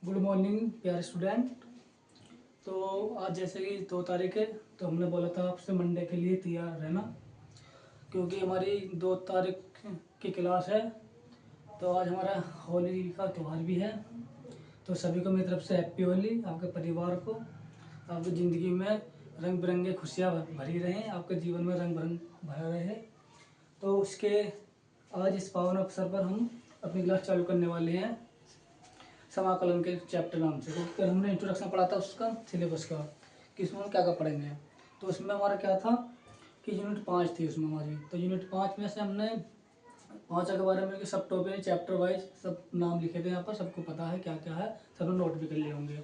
Good morning प्यारे student. तो आज जैसे कि 2 तारीख है, तो हमने बोला था आपसे मंडे के लिए तैयार रहना, क्योंकि हमारी 2 तारीख की क्लास है। तो आज हमारा होली का त्यौहार भी है। तो सभी को मेरी तरफ से हैप्पी होली। आपके परिवार को, आपकी ज़िंदगी में रंग बिरंगे खुशियाँ भरी रहें, आपके जीवन में रंग भरंग भरा रहे। तो उसके आज इस पावन अवसर पर हम अपनी क्लास चालू करने वाले हैं समाकलन के चैप्टर नाम से। क्योंकि कल हमने इंट्रोडक्शन पढ़ा था उसका सिलेबस का, कि इसमें हम क्या क्या पढ़ेंगे। तो उसमें हमारा क्या था कि यूनिट 5 थी उसमें हमारी। तो यूनिट 5 में से हमने 5 के बारे में सब टॉपिक चैप्टर वाइज सब नाम लिखे थे। यहाँ पर सबको पता है क्या क्या है, सब नोट भी कर लिए होंगे।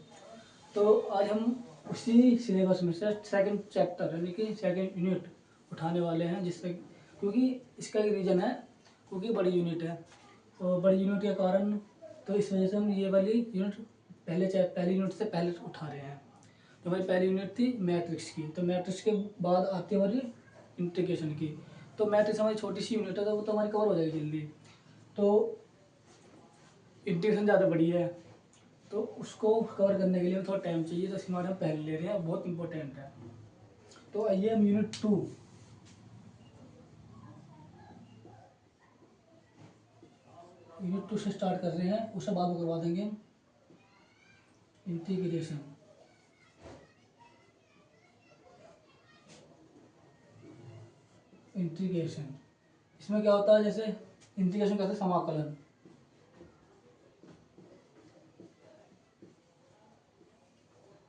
तो आज हम उसी सिलेबस में से सेकंड चैप्टर यानी कि सेकंड यूनिट उठाने वाले हैं, जिससे क्योंकि इसका एक रीज़न है, क्योंकि बड़ी यूनिट है। और बड़ी यूनिट के कारण तो इस वजह से हम ये वाली यूनिट पहली यूनिट से पहले उठा रहे हैं। तो हमारी पहली यूनिट थी मैट्रिक्स की। तो मैट्रिक्स के बाद आती है हमारी इंटीग्रेशन की। तो मैट्रिक्स हमारी छोटी सी यूनिट है, तो वो तो हमारी कवर हो जाएगी जल्दी। तो इंटीग्रेशन ज़्यादा बड़ी है, तो उसको कवर करने के लिए थोड़ा टाइम चाहिए। तो इसमें हम पहले ले रहे हैं, बहुत इंपॉर्टेंट है। तो आइए हम यूनिट टू से स्टार्ट कर रहे हैं। उससे बाद में करवा देंगे हम इंटीग्रेशन। इंटीग्रेशन इसमें क्या होता है, जैसे इंटीग्रेशन कहते हैं समाकलन।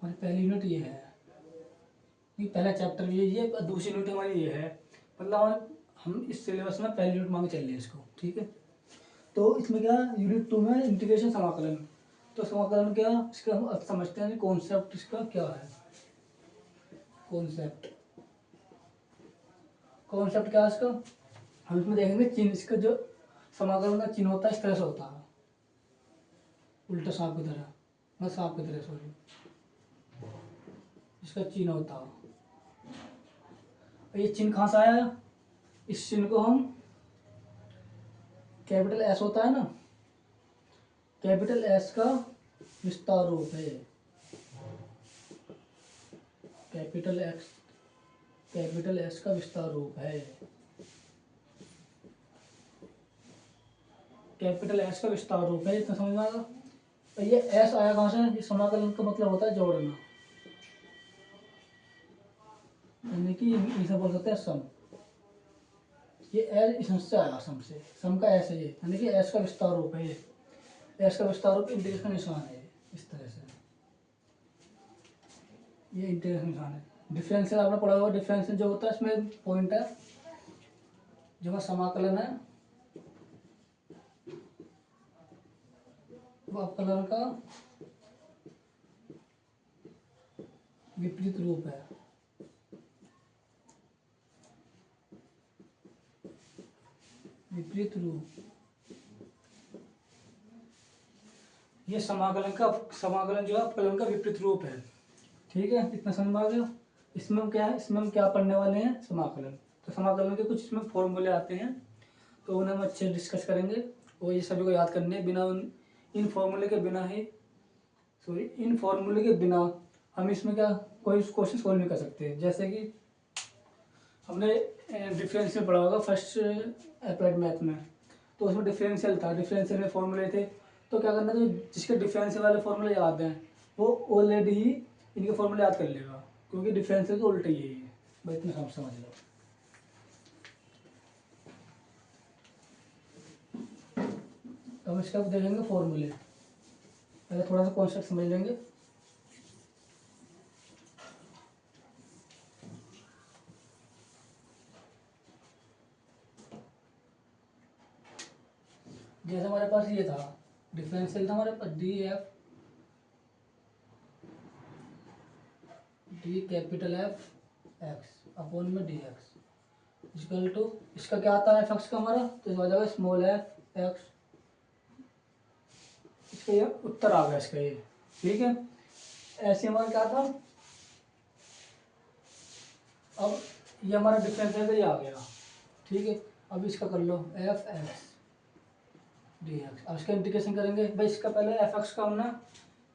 हमारी पहली यूनिट ये है, ये पहला चैप्टर ये दूसरी यूनिट हमारी ये है। मतलब हम इस सिलेबस में पहली यूनिट मांग चल रहे हैं इसको, ठीक है। तो इसमें क्या यूनिट 2 में इंटीग्रेशन समाकलन। तो समाकलन क्या, इसका हम अर्थ समझते हैं, कॉन्सेप्ट इसका क्या है। कॉन्सेप्ट क्या है इसका, हम इसमें देखेंगे चिन्ह। इसका जो समाकलन का चिन्ह होता है इस तरह से होता है, उल्टा सांप की तरह, न सांप की तरह सॉरी, इसका चिन्ह होता है। ये चिन्ह कहाँ से आया, इस चिन्ह को हम कैपिटल एस होता है ना, कैपिटल एस का विस्तार रूप है। कैपिटल एस का विस्तार रूप है। कैपिटल एस का विस्तार रूप है, इतना समझ में आएगा। तो ये एस आया कहाँ से, ये समाकलन का मतलब होता है जोड़ना, यानी कि इसे बोल सकते हैं सम। ये एस इससे आया, सम से, सम का एस है ये, यानी कि एस का विस्तार रूप है। ये एस का विस्तार रूप इंटीग्रेशन का निशान है, इस तरह से ये इंटीग्रेशन निशान है। डिफरेंशियल आपने पढ़ा होगा, डिफरेंशियल जो होता है इसमें पॉइंट है, जो समाकलन है वो अपकलन का विपरीत रूप है। विपरीत रूप, ये समाकलन जो है अपकलन का विपरीत रूप है, ठीक है। इतना समझ में आ गया। इसमें क्या है, इसमें हम क्या पढ़ने वाले हैं, समाकलन। तो समाकलन के कुछ इसमें फॉर्मूले आते हैं, तो उन्हें हम अच्छे डिस्कस करेंगे। और ये सभी को याद करने, बिना इन फॉर्मूले के बिना हम इसमें क्या कोई क्वेश्चन सॉल्व नहीं कर सकते। जैसे कि हमने डिफरेंशियल पढ़ा होगा फर्स्ट अप्लाइड मैथ में, तो उसमें डिफरेंशियल था, डिफरेंशियल में फॉर्मूले थे। तो क्या करना, तो जिसके डिफरेंशियल वाले फॉर्मूले याद हैं वो ऑलरेडी ही इनके फॉर्मूले याद कर लेगा, क्योंकि डिफरेंशियल तो उल्टा ही है। बस इतना समझ लो। तो हम इसका देखेंगे फॉर्मूले, पहले थोड़ा सा कॉन्सेप्ट समझ लेंगे। जैसे हमारे पास ये था, डिफरेंशियल था हमारे पास D capital F X upon में डी एक्स इक्वल टू, इसका क्या आता है एफ एक्स का हमारा, तो इसका हो जाएगा स्मॉल एफ एक्स। इसका ये उत्तर आ गया इसका ये, ठीक है। ऐसे हमारा क्या था, अब ये हमारा डिफरेंशियल का ये आ गया, ठीक है। अब इसका कर लो एफ एक्स डी एक्स। अब इसका इंटीग्रेशन करेंगे भाई। इसका पहले एफ एक्स का हमने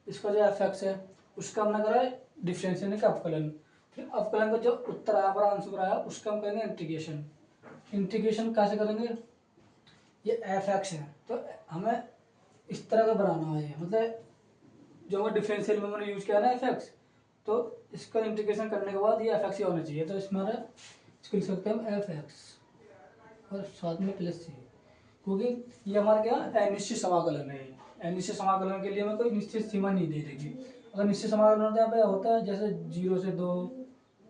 इसका जो एफ एक्स है उसका हमने करा है डिफरेंशियल का अवकलन। फिर अवकलन का जो उत्तर आया हमारा आंसर आया उसका हम करेंगे इंटीग्रेशन। इंटीग्रेशन कैसे करेंगे, ये एफ एक्स है तो हमें इस तरह का बनाना है, मतलब जो हमारा डिफरेंशियल में मैंने यूज किया ना एफ एक्स, तो इसका इंटीग्रेशन करने के बाद ये एफ एक्स ही होना चाहिए। तो इसमें हमारा इसको लिख सकते हैं हम एफ एक्स और साथ में प्लस सी, क्योंकि ये हमारा क्या अनिश्चित समाकलन है। अनिश्चित समाकलन के लिए हमें कोई निश्चित सीमा नहीं दे देगी। अगर निश्चित समाकलन यहाँ पे होता है जैसे 0 से 2,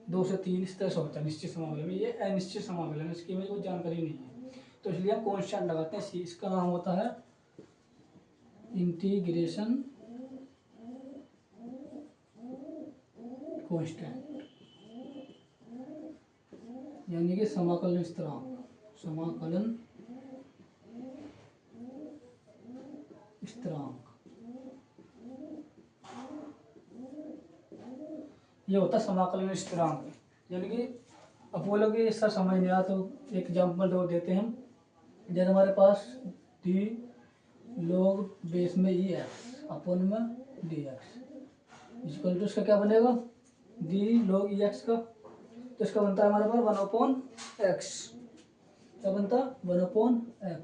2 से 3 इस तरह से होता है निश्चित समाकलन में, ये अनिश्चित समाकलन है, इसकी हमें कोई जानकारी नहीं है। तो इसलिए हम कॉन्स्टेंट लगाते हैं सी, इसका नाम होता है इंटीग्रेशन कॉन्स्टेंट, यानी कि समाकलन स्थिरांक। समाकलन स्थिरांक ये होता है समाकलन स्थिरांक। यानी कि अब बोलोगे इसका समझ नहीं आया तो एक एग्जाम्पल दो देते हैं हम। जैसे हमारे पास डी log बेस में ई एक्स अपन में डी एक्स इक्वल टू इसका क्या बनेगा, डी log ई एक्स का, तो इसका बनता है हमारे पास 1/x, क्या बनता है 1/x।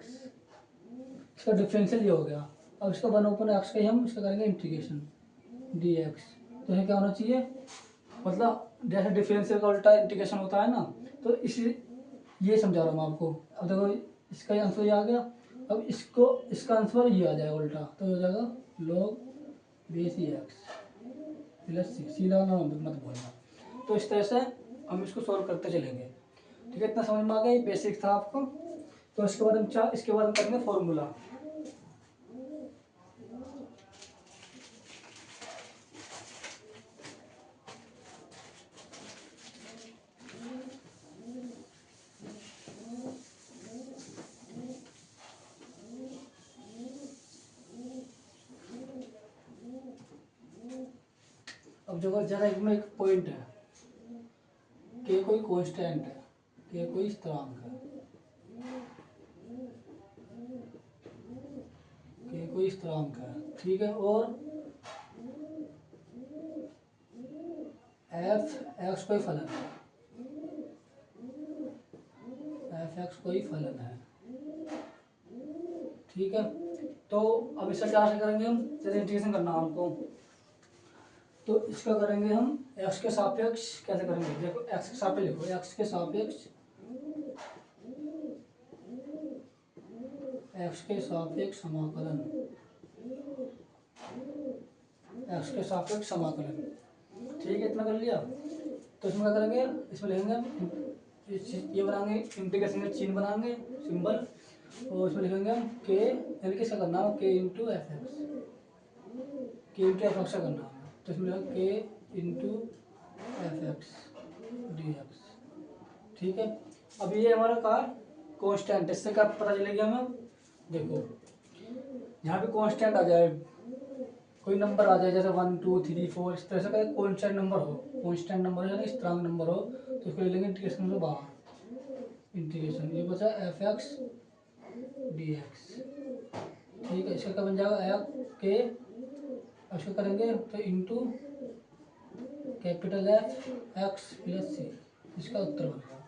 इसका डिफरेंशियल ये हो गया। अब इसका 1/x का ही हम इसका करेंगे इंटीग्रेशन डी एक्स। तो ये क्या होना चाहिए, मतलब जैसे डिफरेंशियल का उल्टा इंटीग्रेशन होता है ना, तो इसी ये समझा रहा हूँ आपको। अब देखो इसका आंसर ये आ गया, अब इसको इसका आंसर ये आ जाएगा उल्टा, तो हो जाएगा log बेस ई एक्स प्लस सी लगाना मत भूलना। तो इस तरह से हम इसको सॉल्व करते चलेंगे। ठीक है, इतना समझ में आ गया, ये बेसिक था आपको। तो इसके बाद हम करेंगे फॉर्मूला। अब जो जरा इसमें एक पॉइंट है के कोई कांस्टेंट है, के कोई स्थिरांक है, के कोई स्थिरांक है, ठीक है, और एफ एक्स कोई फलन है, एफ एक्स कोई फलन है, ठीक है। तो अब इसका क्या करेंगे हम, जैसे इंटीग्रेशन करना हमको, तो इसका करेंगे हम x के सापेक्ष। कैसे करेंगे, देखो x के सापेक्ष लिखो, x के सापेक्ष, x के सापेक्ष समाकलन, x के सापेक्ष समाकलन, ठीक है, इतना कर लिया। तो इसमें क्या करेंगे, इसमें लिखेंगे हम ये बनाएंगे इंटीग्रेशन का चिन्ह बनाएंगे सिंबल, और इसमें लिखेंगे हम के, यानी किसका करना है के इंटू एफ एक्स, के इंटू एफ एक्स का करना है। तो इसमें के into F x D x, ठीक है। अब ये हमारा का कांस्टेंट, इससे क्या पता चलेगा हमें, देखो यहाँ पे कांस्टेंट आ जाए, कोई नंबर आ जाए जैसे 1 2 3 4 इस तरह से का कांस्टेंट नंबर हो, कांस्टेंट नंबर यानी स्थिरांक नंबर हो, तो इसको ले लेंगे इंटीग्रेशन से बाहर। इंटीग्रेशन ये बचा एफ एक्स डी एक्स, ठीक है। इसका क्या बन जाएगा एफ के, इसको करेंगे तो into capital F X plus C, इसका उत्तर बनेगा।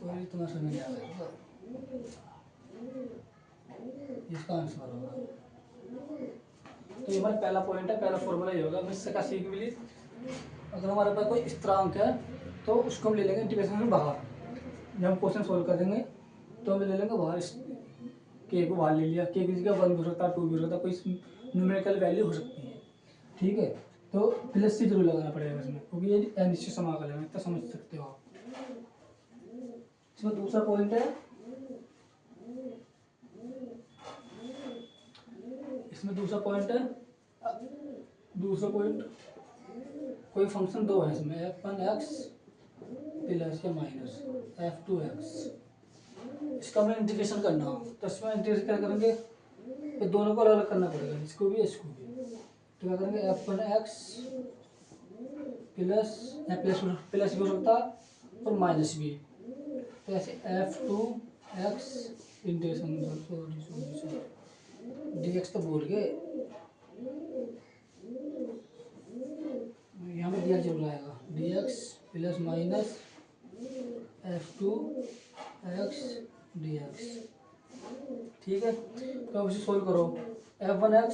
वही तुम्हारा समझ आ गया, इसका आंसर होगा। तो ये हमारा पहला पॉइंट है, पहला फॉर्मूला ये होगा। अब इससे क्या सीख मिली, अगर हमारे पास कोई स्थिरांक है तो उसको हम ले लेंगे इंटीग्रेशन से बाहर। जब हम क्वेश्चन सोल्व करेंगे तो हम ले लेंगे बाहर, के को बाहर ले लिया, के की जगह 1 भी हो सकता है, 2 भी हो सकता है, कोई न्यूमेरिकल वैल्यू हो सकती है, ठीक है। तो प्लस सी जरूर लगाना पड़ेगा इसमें, क्योंकि ये अनिश्चित समाकलन है, इतना समझ सकते हो आप। इसमें दूसरा पॉइंट है, इसमें दूसरा पॉइंट है, दूसरा पॉइंट कोई फंक्शन दो है इसमें, f1x प्लस या माइनस f2x, इसका हमें इंटीग्रेशन करना हो, तो इसमें इंटीग्रेशन क्या करेंगे, ये दोनों को अलग अलग करना पड़ेगा, इसको भी इसको भी। तो क्या करेंगे f1x प्लस या प्लस भी हो सकता है और माइनस भी, तो ऐसे f2x इंटीग्रेशन डी एक्स तो भूल गए, एक्स जरूर आएगा, D x plus minus f2 x D x. ठीक है, तो अब इसे सोल्व करो। f1x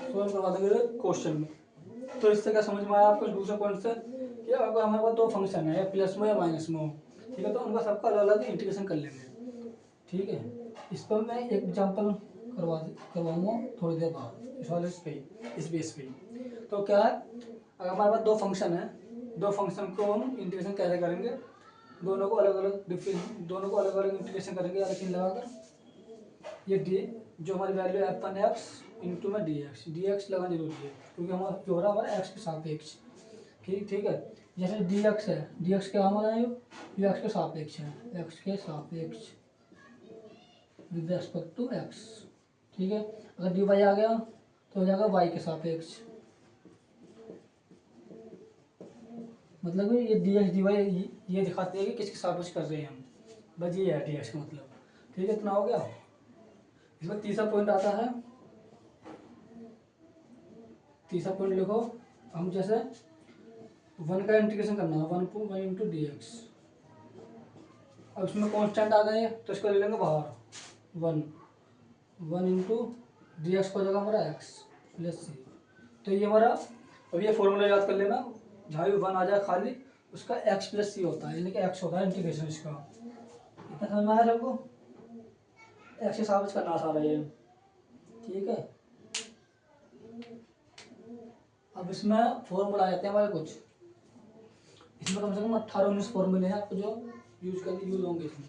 सोल्व करवा देंगे क्वेश्चन में। तो इससे क्या समझ में आया आपको दूसरे पॉइंट से कि अगर हमारे पास दो फंक्शन है, या प्लस में या माइनस में हो, ठीक है, तो उनका सबका अलग अलग इंटीग्रेशन कर लेंगे। ठीक है, इस पर मैं एक एग्जाम्पल करवाऊंगा थोड़ी देर बाद इस वाले पे, इस बेस पे। तो क्या है, अगर हमारे पास दो फंक्शन है, दो फंक्शन को हम इंटीग्रेशन कैसे करेंगे, दोनों को अलग अलग इंटीग्रेशन करेंगे अलग चिन्ह लगाकर। ये डी जो हमारी वैल्यू है अपन एक्स इंटू में डी एक्स लगाना जरूरी है, क्योंकि हमारा जो हो रहा है हमारा एक्स के सापेक्ष। ठीक है, जैसे डी एक्स है, डी एक्स क्या हमारा है, ये एक्स के सापेक्ष है, एक्स के सापेक्ष विद रेस्पेक्ट टू एक्स। ठीक है, अगर डी वाई आ गया तो हो जाएगा वाई के सापेक्ष। मतलब ये डी एक्स डी वाई ये दिखाते हैं कि किसके सापेक्ष कर रहे हैं हम, बस ये है डी एक्स का मतलब। ठीक है, इतना हो गया। इसमें तीसरा पॉइंट आता है, तीसरा पॉइंट लिखो, हम जैसे वन का इंटीग्रेशन करना है, वन इंटू डी एक्स। अब इसमें कांस्टेंट आ गए तो इसको ले लेंगे बाहर, वन इंटू डी एक्स को हो जाएगा हमारा एक्स प्लस सी। तो ये हमारा, अब ये फॉर्मूला याद कर लेना, जहाँ भी वन आ जाए खाली उसका एक्स प्लस सी होता है, यानी कि एक्स होता है इंटीग्रेशन इसका। इतना समझ में आया सबको, एक्स के साथ करना सारा ये। ठीक है, अब इसमें फॉर्मूला आ जाते हैं हमारे कुछ, इसमें कम से कम 18-19 फॉर्मूले हैं आपको जो यूज होंगे इसमें।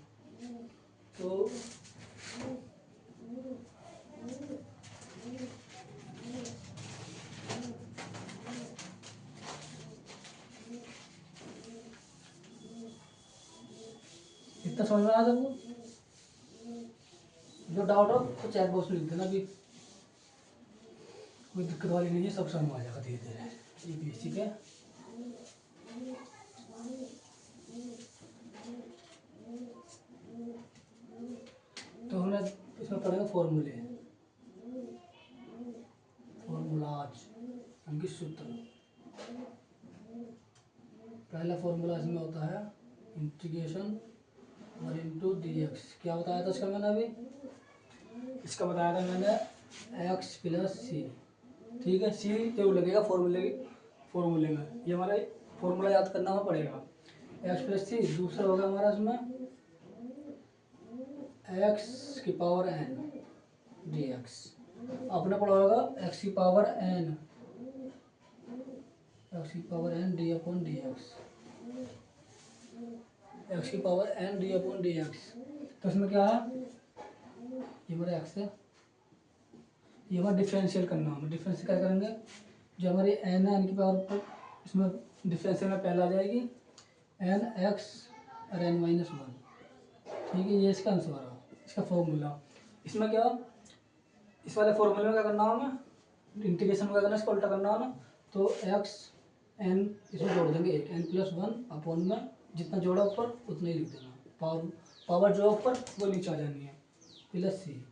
तो इतना समझ में आ सबको, जो डाउट हो तो चैट बॉक्स में लिख देना, अभी कोई दिक्कत वाली नहीं है, सब समझ में आ जाएगा धीरे धीरे, ये बेसिक है। तो हमने इसमें पढ़ेंगे फॉर्मूलाज, उनकी सूत्र। पहला फॉर्मूला इसमें होता है integration one into D X. क्या बताया था इसका मैंने अभी, इसका बताया था मैंने एक्स प्लस सी। ठीक है, सी जरूर लगेगा फॉर्मूले में, ये हमारा फॉर्मूला याद करना हमें पड़ेगा, एक्स प्लस सी। दूसरा होगा हमारा इसमें एक्स की पावर एन डी एक्स, आपने पढ़ा होगा एक्स की power N D upon D X, X की power N D upon D X. तो इसमें क्या है, ये हमारा एक्स है, ये हमारा डिफरेंशियल करना है। डिफरेंशियल क्या करेंगे, जो हमारी एन है, एन की पावर पर इसमें डिफरेंशियल में पहला आ जाएगी एन एक्स और एन माइनस वन। ठीक है, ये इसका आंसर है, इसका फॉर्मूला। इसमें क्या, इस वाले फॉर्मूले में क्या करना है हमें, इंटीग्रेशन का करना, इसको उल्टा करना है ना, तो एक्स एन इसमें जोड़ देंगे एक, एन प्लस वन अपॉन में जितना जोड़ा ऊपर उतना ही लिख देना, पावर जो ऊपर वो नीचे आ जानी है, प्लस सी।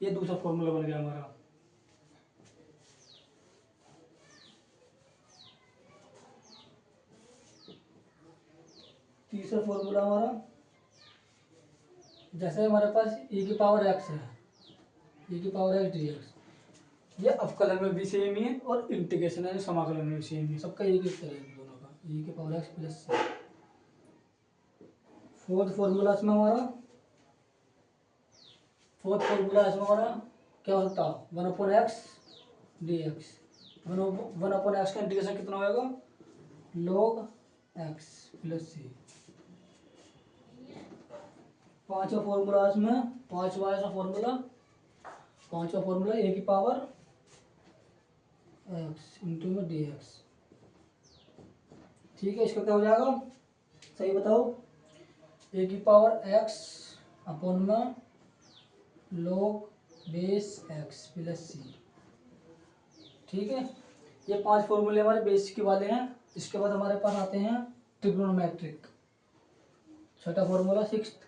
ये दूसरा फॉर्मूला बन गया हमारा। तीसरा फॉर्मूला हमारा, जैसे हमारे पास e की पावर x है, e की पावर x डी एक्स, ये अवकलन में भी सेम ही है और इंटीग्रेशन यानी समाकलन में भी सेम ही है, सबका एक ही तरह है दोनों का, e की पावर x प्लस सी। फोर्थ फॉर्मूला इसमें हमारा क्या होता है, one upon x D x. One upon x का इंटीग्रेशन कितना होगा, log x प्लस सी। पांचवा फॉर्मूला इसमें, पांचवा फॉर्मूला ए की पावर एक्स इंटू में डी एक्स। ठीक है, इसका क्या हो जाएगा, सही बताओ, ए की पावर एक्स अपॉन में log base x plus C. ठीक है, ये 5 फॉर्मूले हमारे बेसिक वाले हैं। इसके बाद हमारे पास आते हैं ट्रिग्नोमेट्रिक। छठा फॉर्मूला, सिक्स्थ,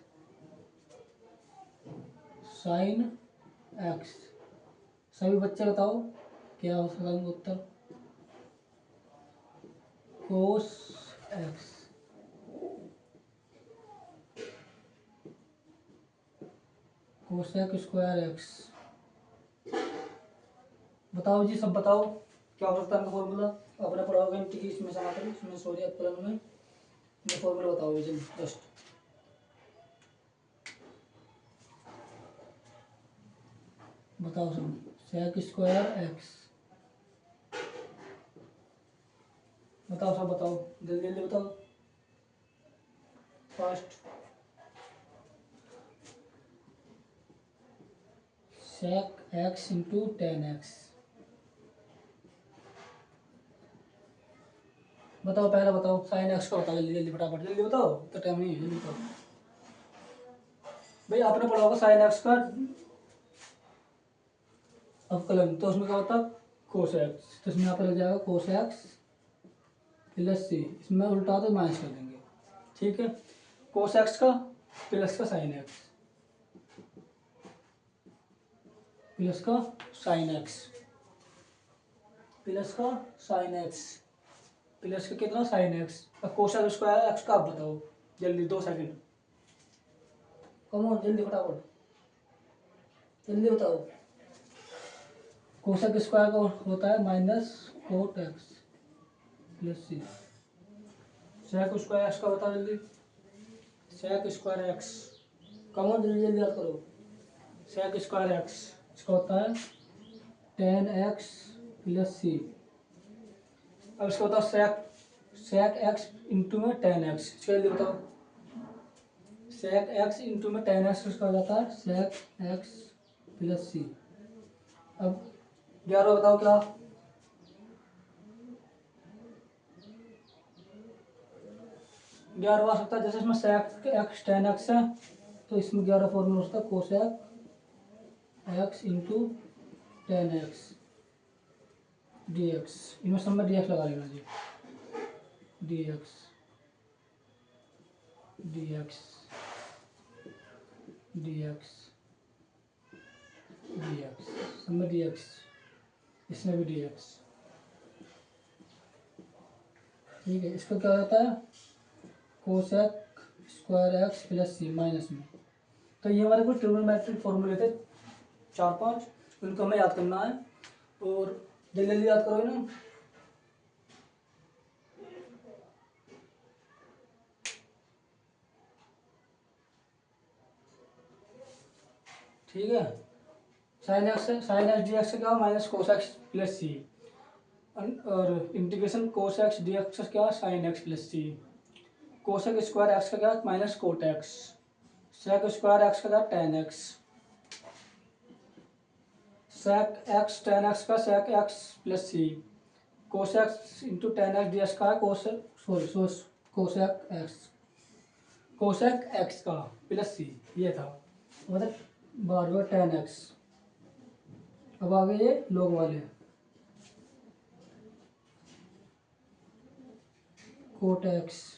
साइन एक्स सभी बच्चे बताओ क्या हो सकता है उत्तर। Cos X, cosec square X. बताओ जी, सब बताओ क्या हो सकता है फॉर्मूला। आपने पढ़ा होगा इसमें समाकल, इसमें सॉरी अपकलन में फॉर्मूला बताओ जल्दी जस्ट। बताओ सब। सेक स्क्वायर एक्स, बताओ सब बताओ, जल्दी जल्दी बताओ fast. Sec x into tan x. बताओ पहले बताओ, साइन एक्स का बताओ जल्दी जल्दी फटाफट, जल्दी बताओ, तो टाइम नहीं है, जल्दी बताओ भाई। आपने पढ़ा होगा साइन एक्स का अवकलन, तो उसमें क्या होता है कोस एक्स, तो इसमें यहाँ पर लग जाएगा कोस एक्स प्लस सी, इसमें उल्टा तो माइनस कर देंगे, ठीक है। कोस एक्स का प्लस का साइन एक्स, प्लस का साइन एक्स, प्लस का साइन एक्स, प्लस का कितना साइन एक्स। अब कोस एक्स स्क्वायर एक्स का आप बताओ जल्दी, 2 सेकंड, कम ऑन जल्दी फटाफट जल्दी बताओ। कोसेक स्क्वायर का होता है minus cot x plus C. Sec square x का बताओ जल्दी, sec square x, come on जल्दी जल्दी याद करो। सेक स्क्वायर एक्स इसका होता है टेन एक्स प्लस सी। अब इसका बताओ सेक, सेक एक्स इंटू में टेन एक्स, इसका जल्दी बताओ। सेक एक्स इंटू में टेन एक्स इसका हो जाता है सेक एक्स प्लस सी। अब 11 बताओ क्या। 11 आ सकता है, जैसे इसमें सेक एक्स टेन एक्स है, तो इसमें 11 फॉर्मूला होता है cosec X into tan X D X. इनमें सब में डी एक्स लगा लेना जी, D X D X D X D X, सब में डी एक्स, इसमें भी डी एक्स, ठीक है। इसका क्या होता है कोसेक स्क्वायर एक्स प्लस सी माइनस में। तो ये हमारे कुछ ट्रिग्नोमेट्रिक फॉर्मूले थे 4-5, उनको हमें याद करना है, और जल्दी जल्दी याद करो ना। ठीक है, साइन एक्स डी एक्स क्या minus cos X plus C, और integration cos x D X क्या sine X plus C. Cosec square x का क्या minus cot X, sec square x का क्या tan X, sec X tan X का sec x plus C, cos X into tan X D x का cosec X, cosec X का plus C ये था, मतलब 12 टेन एक्स। अब आगे ये लोग वाले कोट एक्स,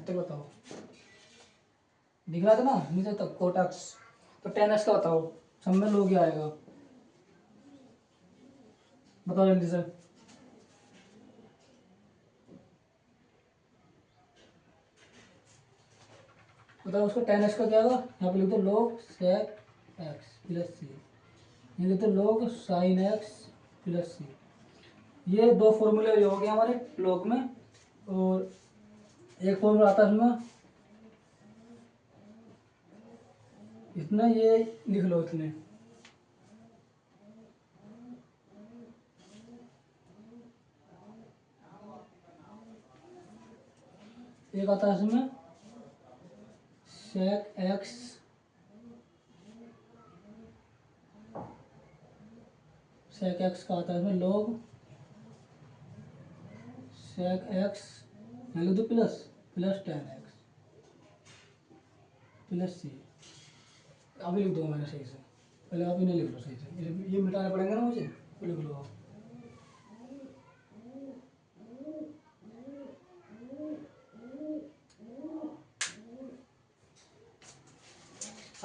तक बताओ, दिख रहा था ना नीचे तक कोट एक्स। तो टेन एक्स का बताओ, सब में लोग क्या आएगा, बताओ जल्दी से। बताओ उसको टेन एक्स का क्या होगा, यहाँ पे लिख दो लोग सेक एक्स प्लस सी, ये लिख दो लोग साइन एक्स प्लस सी। ये 2 फॉर्मूले हो गए हमारे लोग में, और एक फॉर्मूला आता है इसमें, इतना ये लिख लो इतने। एक आता है इसमें सेक एक्स का आता है इसमें लोग सेक एक्स, लिख दो plus plus tan X plus C. अभी लिख दो मैंने सही से, पहले आप इन्हें लिख लो सही से, ये मिटाने पड़ेंगे ना मुझे, तो लिख लो आप।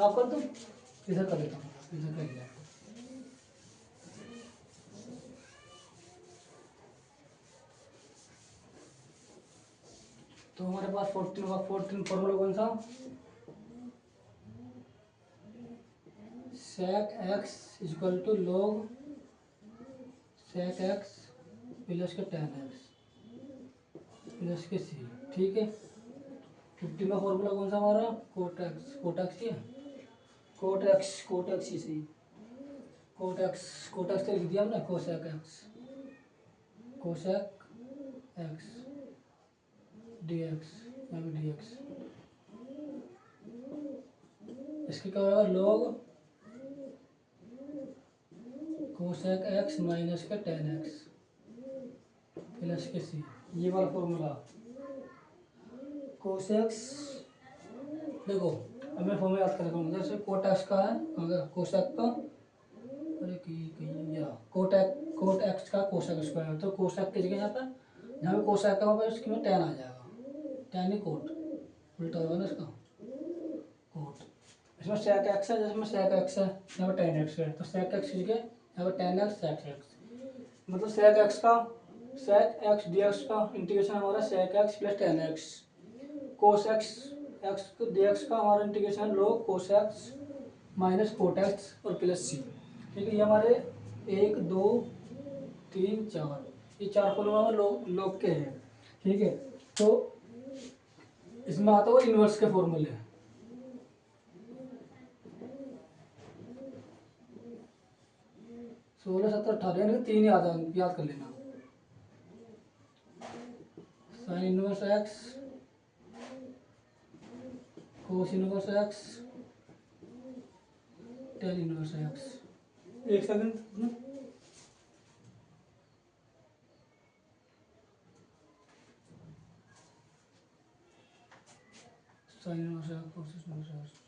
आप कर दो, इधर कर लेता हूँ, इधर कर लिया। तो हमारे पास 14 फॉर्मूला कौन सा, sec x equal to log sec x plus के tan x प्लस के c, ठीक है। 15 का फॉर्मूला कौन सा हमारा, कोट एक्स ही है, कोट एक्स ही सही, कोट एक्स तो लिख दिया हमने, कोसेक एक्स डी एक्स, यहाँ भी डी एक्स, इसके क्या होगा, log कोसेक एक्स माइनस का टेन एक्स प्लस के सी, ये वाला फॉर्मूला। कोसेक्स देखो, अब मैं फॉर्मूला याद कर रहा हूँ, जैसे कोट एक्स का है, अगर कोसेक का, अरे कहीं या कोट एक्स का कोसेक स्क्वायर, तो कोसेक की जगह यहाँ पर, जहाँ पे कोसेक का होगा इसकी में टेन आ जाएगा, टेन ही कोट, उल्टा होगा ना इसका, कोट। इसमें सेक एक्स है, जिसमें सेक एक्स है, यहाँ पर टेन एक्स है, तो सेक एक्स की जगह यहाँ पर टेन एक्स सेक एक्स, मतलब सेक एक्स डी एक्स का इंटीग्रेशन हमारा sec x plus tan x, cos x D x का हमारा integration log cos x minus cot x और प्लस सी, ठीक है। ये हमारे 1 2 3 4, ये चार फॉर्मूला log के हैं, ठीक है। तो इसमें आता हुआ इनवर्स के फॉर्मूले, 16 17 18, 3 याद कर लेना, sine inverse X, cos inverse X, tan inverse X. एक second, sine inverse X, cos inverse x,